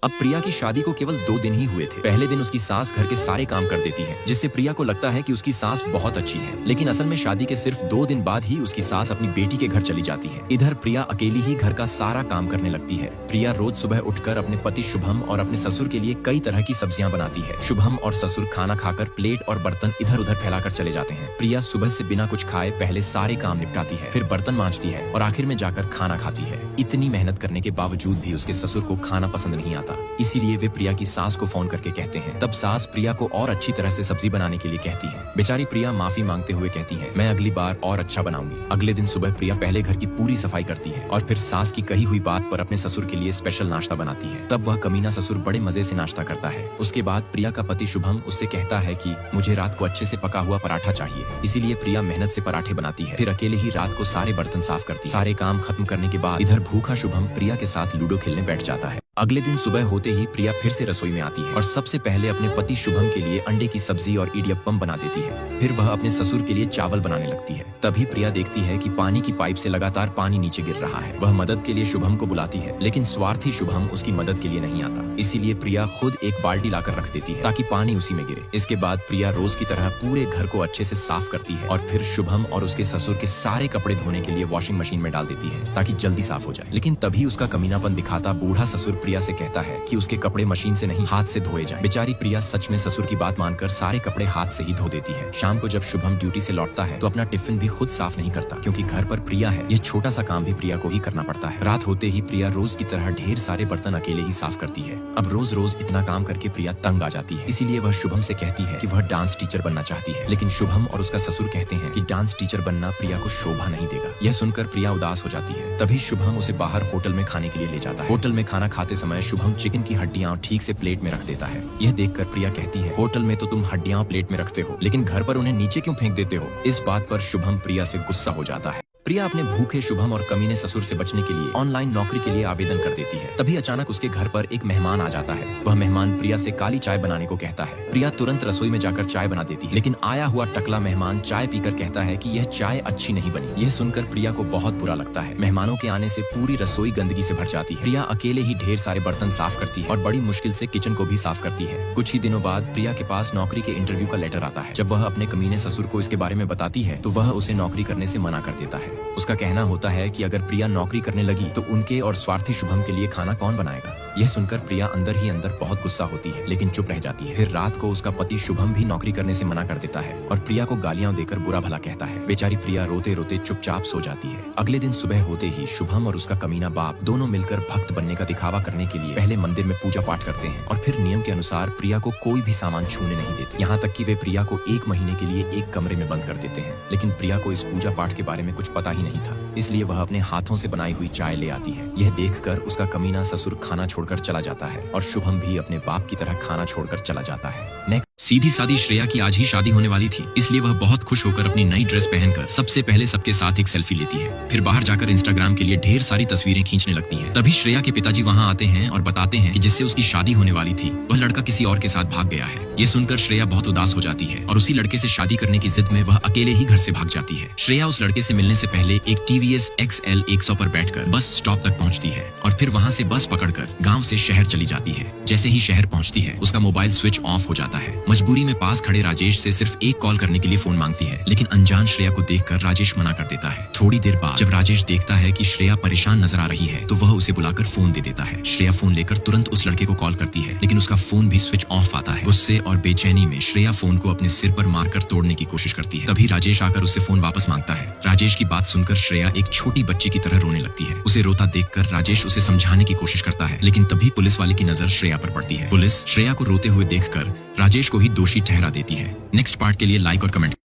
अब प्रिया की शादी को केवल 2 दिन ही हुए थे। पहले दिन उसकी सास घर के सारे काम कर देती है, जिससे प्रिया को लगता है कि उसकी सास बहुत अच्छी है। लेकिन असल में शादी के सिर्फ 2 दिन बाद ही उसकी सास अपनी बेटी के घर चली जाती है। इधर प्रिया अकेली ही घर का सारा काम करने लगती है। प्रिया रोज सुबह उठकर अपने पति शुभम और अपने ससुर के लिए कई तरह की सब्जियां बनाती है। शुभम और ससुर खाना खाकर प्लेट और बर्तन इधर उधर फैलाकर चले जाते हैं। प्रिया सुबह से बिना कुछ खाए पहले सारे काम निपटाती है, फिर बर्तन मांजती है और आखिर में जाकर खाना खाती है। इतनी मेहनत करने के बावजूद भी उसके ससुर को खाना पसंद नहीं आता, इसीलिए वे प्रिया की सास को फोन करके कहते हैं। तब सास प्रिया को और अच्छी तरह से सब्जी बनाने के लिए कहती है। बेचारी प्रिया माफी मांगते हुए कहती है, मैं अगली बार और अच्छा बनाऊंगी। अगले दिन सुबह प्रिया पहले घर की पूरी सफाई करती है और फिर सास की कही हुई बात पर अपने ससुर के लिए स्पेशल नाश्ता बनाती है। तब वह कमीना ससुर बड़े मजे से नाश्ता करता है। उसके बाद प्रिया का पति शुभम उससे कहता है कि मुझे रात को अच्छे से पका हुआ पराठा चाहिए, इसीलिए प्रिया मेहनत से पराठे बनाती है। फिर अकेले ही रात को सारे बर्तन साफ करती है। सारे काम खत्म करने के बाद इधर भूखा शुभम प्रिया के साथ लूडो खेलने बैठ जाता है। अगले दिन सुबह होते ही प्रिया फिर से रसोई में आती है और सबसे पहले अपने पति शुभम के लिए अंडे की सब्जी और इडियप्पम बना देती है। फिर वह अपने ससुर के लिए चावल बनाने लगती है। तभी प्रिया देखती है कि पानी की पाइप से लगातार पानी नीचे गिर रहा है। वह मदद के लिए शुभम को बुलाती है, लेकिन स्वार्थी शुभम उसकी मदद के लिए नहीं आता। इसीलिए प्रिया खुद एक बाल्टी लाकर रख देती है ताकि पानी उसी में गिरे। इसके बाद प्रिया रोज की तरह पूरे घर को अच्छे से साफ करती है और फिर शुभम और उसके ससुर के सारे कपड़े धोने के लिए वॉशिंग मशीन में डाल देती है ताकि जल्दी साफ हो जाए। लेकिन तभी उसका कमीनापन दिखाता बूढ़ा ससुर प्रिया से कहता है कि उसके कपड़े मशीन से नहीं हाथ से धोए जाएं। बेचारी प्रिया सच में ससुर की बात मानकर सारे कपड़े हाथ से ही धो देती है। शाम को जब शुभम ड्यूटी से लौटता है तो अपना टिफिन भी खुद साफ नहीं करता, क्योंकि घर पर प्रिया है। यह छोटा सा काम भी प्रिया को ही करना पड़ता है। रात होते ही प्रिया रोज की तरह ढेर सारे बर्तन अकेले ही साफ करती है। अब रोज रोज इतना काम करके प्रिया तंग आ जाती है, इसीलिए वह शुभम से कहती है कि वह डांस टीचर बनना चाहती है। लेकिन शुभम और उसका ससुर कहते हैं कि डांस टीचर बनना प्रिया को शोभा नहीं देगा। यह सुनकर प्रिया उदास हो जाती है। तभी शुभम उसे बाहर होटल में खाने के लिए ले जाता है। होटल में खाना खाते समय शुभम चिकन की हड्डियां ठीक से प्लेट में रख देता है। यह देखकर प्रिया कहती है, होटल में तो तुम हड्डियां प्लेट में रखते हो, लेकिन घर पर उन्हें नीचे क्यों फेंक देते हो? इस बात पर शुभम प्रिया से गुस्सा हो जाता है। प्रिया अपने भूखे शुभम और कमीने ससुर से बचने के लिए ऑनलाइन नौकरी के लिए आवेदन कर देती है। तभी अचानक उसके घर पर एक मेहमान आ जाता है। वह मेहमान प्रिया से काली चाय बनाने को कहता है। प्रिया तुरंत रसोई में जाकर चाय बना देती है, लेकिन आया हुआ टकला मेहमान चाय पीकर कहता है कि यह चाय अच्छी नहीं बनी। यह सुनकर प्रिया को बहुत बुरा लगता है। मेहमानों के आने से पूरी रसोई गंदगी से भर जाती है। प्रिया अकेले ही ढेर सारे बर्तन साफ करती है और बड़ी मुश्किल से किचन को भी साफ करती है। कुछ ही दिनों बाद प्रिया के पास नौकरी के इंटरव्यू का लेटर आता है। जब वह अपने कमीने ससुर को इसके बारे में बताती है तो वह उसे नौकरी करने से मना कर देता है। उसका कहना होता है कि अगर प्रिया नौकरी करने लगी तो उनके और स्वार्थी शुभम के लिए खाना कौन बनाएगा। यह सुनकर प्रिया अंदर ही अंदर बहुत गुस्सा होती है, लेकिन चुप रह जाती है। फिर रात को उसका पति शुभम भी नौकरी करने से मना कर देता है और प्रिया को गालियां देकर बुरा भला कहता है। बेचारी प्रिया रोते रोते चुपचाप सो जाती है। अगले दिन सुबह होते ही शुभम और उसका कमीना बाप दोनों मिलकर भक्त बनने का दिखावा करने के लिए पहले मंदिर में पूजा पाठ करते हैं और फिर नियम के अनुसार प्रिया को कोई भी सामान छूने नहीं देते। यहाँ तक कि वे प्रिया को 1 महीने के लिए एक कमरे में बंद कर देते हैं। लेकिन प्रिया को इस पूजा पाठ के बारे में कुछ पता ही नहीं था, इसलिए वह अपने हाथों से बनाई हुई चाय ले आती है। यह देखकर उसका कमीना ससुर खाना छोड़कर चला जाता है और शुभम भी अपने बाप की तरह खाना छोड़कर चला जाता है। सीधी सादी श्रेया की आज ही शादी होने वाली थी, इसलिए वह बहुत खुश होकर अपनी नई ड्रेस पहनकर सबसे पहले सबके साथ एक सेल्फी लेती है। फिर बाहर जाकर इंस्टाग्राम के लिए ढेर सारी तस्वीरें खींचने लगती है। तभी श्रेया के पिताजी वहां आते हैं और बताते हैं कि जिससे उसकी शादी होने वाली थी वह लड़का किसी और के साथ भाग गया है। ये सुनकर श्रेया बहुत उदास हो जाती है और उसी लड़के से शादी करने की जिद में वह अकेले ही घर से भाग जाती है। श्रेया उस लड़के से मिलने से पहले एक TVS XL 100 पर बैठकर बस स्टॉप तक पहुंचती है और फिर वहां से बस पकड़कर गाँव से शहर चली जाती है। जैसे ही शहर पहुंचती है उसका मोबाइल स्विच ऑफ हो जाता है। मजबूरी में पास खड़े राजेश से सिर्फ एक कॉल करने के लिए फोन मांगती है, लेकिन अनजान श्रेया को देखकर राजेश मना कर देता है। थोड़ी देर बाद जब राजेश देखता है कि श्रेया परेशान नजर आ रही है तो वह उसे बुलाकर फोन दे देता है। श्रेया फोन लेकर तुरंत उस लड़के को कॉल करती है, लेकिन उसका फोन भी स्विच ऑफ आता है। गुस्से और बेचैनी में श्रेया फोन को अपने सिर पर मारकर तोड़ने की कोशिश करती है। तभी राजेश आकर उससे फोन वापस मांगता है। राजेश की बात सुनकर श्रेया एक छोटी बच्ची की तरह रोने लगती है। उसे रोता देखकर राजेश उसे समझाने की कोशिश करता है, लेकिन तभी पुलिस वाले की नजर श्रेया पर पड़ती है। पुलिस श्रेया को रोते हुए देखकर राजेश को ही दोषी ठहरा देती है। नेक्स्ट पार्ट के लिए लाइक और कमेंट